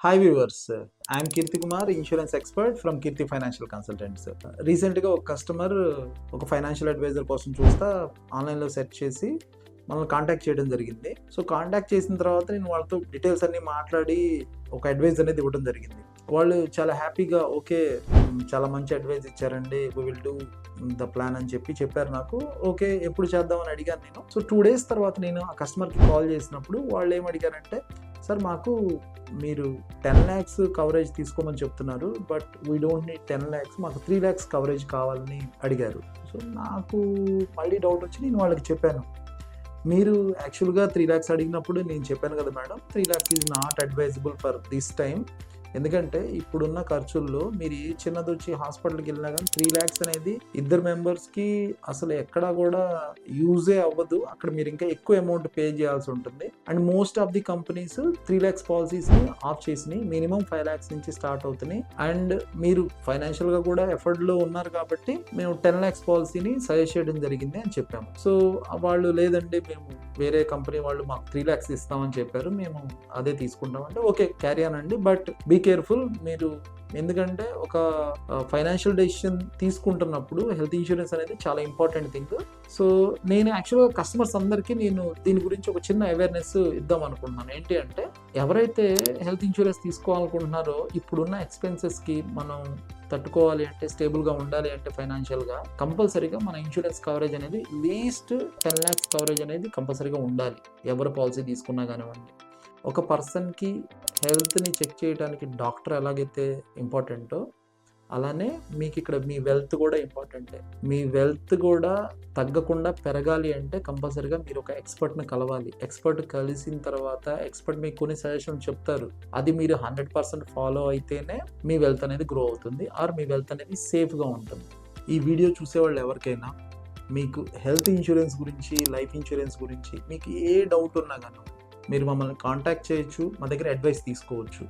Hi viewers, I'm Keerthi Kumar, insurance expert from Keerthi financial consultants. రీసెంట్గా ఒక customer ఒక ఫైనాన్షియల్ అడ్వైజర్ కోసం చూస్తా ఆన్లైన్లో సెర్చ్ చేసి మనల్ని కాంటాక్ట్ చేయడం జరిగింది. సో కాంటాక్ట్ చేసిన తర్వాత నేను వాళ్ళతో డీటెయిల్స్ అన్నీ మాట్లాడి ఒక అడ్వైజ్ అనేది ఇవ్వడం జరిగింది. వాళ్ళు చాలా హ్యాపీగా ఓకే, చాలా మంచి అడ్వైజ్ ఇచ్చారండి, we will do the plan అని చెప్పారు నాకు. ఓకే, ఎప్పుడు చేద్దామని అడిగాను నేను. సో 2 days తర్వాత నేను ఆ కస్టమర్కి కాల్ చేసినప్పుడు వాళ్ళు ఏం అడిగారంటే, సార్ మాకు మీరు 10 lakhs కవరేజ్ తీసుకోమని చెప్తున్నారు, but we don't need 10 lakhs, మాకు 3 lakhs కవరేజ్ కావాలని అడిగారు. సో నాకు మళ్ళీ డౌట్ వచ్చి నేను వాళ్ళకి చెప్పాను, మీరు యాక్చువల్గా 3 lakhs అడిగినప్పుడు నేను చెప్పాను కదా madam, 3 lakhs is not advisable for this time. ఎందుకంటే ఇప్పుడున్న ఖర్చుల్లో మీరు ఏ చిన్నది వచ్చి హాస్పిటల్కి వెళ్ళినా కానీ 3 lakhs అనేది ఇద్దరు మెంబర్స్కి అసలు ఎక్కడా కూడా యూజే అవ్వదు. అక్కడ మీరు ఇంకా ఎక్కువ అమౌంట్ పే చేయాల్సి ఉంటుంది. And most of the companies 3 lakhs పాలసీస్ని ఆఫ్ చేసినాయి, మినిమం 5 lakhs నుంచి స్టార్ట్ అవుతున్నాయి. అండ్ మీరు ఫైనాన్షియల్గా కూడా ఎఫర్ట్లో ఉన్నారు కాబట్టి మేము 10 lakhs పాలసీని సజెస్ట్ చేయడం జరిగింది అని చెప్పాము. సో వాళ్ళు లేదండి, మేము వేరే కంపెనీ వాళ్ళు మాకు 3 lakhs ఇస్తామని చెప్పారు, మేము అదే తీసుకుంటామంటే ఓకే క్యారీ అనండి, బట్ బీ కేర్ఫుల్. మీరు ఎందుకంటే ఒక ఫైనాన్షియల్ డెసిషన్ తీసుకుంటున్నప్పుడు హెల్త్ ఇన్సూరెన్స్ అనేది చాలా ఇంపార్టెంట్ థింగ్. సో నేను యాక్చువల్గా కస్టమర్స్ అందరికీ నేను దీని గురించి ఒక చిన్న అవేర్నెస్ ఇద్దాం అనుకుంటున్నాను. ఏంటి అంటే, ఎవరైతే హెల్త్ ఇన్సూరెన్స్ తీసుకోవాలనుకుంటున్నారో ఇప్పుడున్న ఎక్స్పెన్సెస్కి మనం తట్టుకోవాలి అంటే, స్టేబుల్గా ఉండాలి అంటే ఫైనాన్షియల్గా కంపల్సరీగా మన ఇన్సూరెన్స్ కవరేజ్ అనేది లీస్ట్ 10 lakhs కవరేజ్ అనేది కంపల్సరీగా ఉండాలి. ఎవరు పాలసీ తీసుకున్నా కానివ్వండి. ఒక పర్సన్కి హెల్త్ని చెక్ చేయడానికి డాక్టర్ ఎలాగైతే ఇంపార్టెంటో, అలానే మీకు ఇక్కడ మీ వెల్త్ కూడా ఇంపార్టెంటే. మీ వెల్త్ కూడా తగ్గకుండా పెరగాలి అంటే కంపల్సరీగా మీరు ఒక ఎక్స్పర్ట్ని కలవాలి. ఎక్స్పర్ట్ కలిసిన తర్వాత ఎక్స్పర్ట్ మీకు కొన్ని సజెషన్ చెప్తారు, అది మీరు 100% ఫాలో అయితేనే మీ వెల్త్ అనేది గ్రో అవుతుంది, ఆర్ మీ వెల్త్ అనేది సేఫ్గా ఉంటుంది. ఈ వీడియో చూసేవాళ్ళు ఎవరికైనా మీకు హెల్త్ ఇన్సూరెన్స్ గురించి, లైఫ్ ఇన్సూరెన్స్ గురించి మీకు ఏ డౌట్ ఉన్నా కానీ మీరు మమ్మల్ని కాంటాక్ట్ చేయొచ్చు, మా దగ్గర అడ్వైస్ తీసుకోవచ్చు.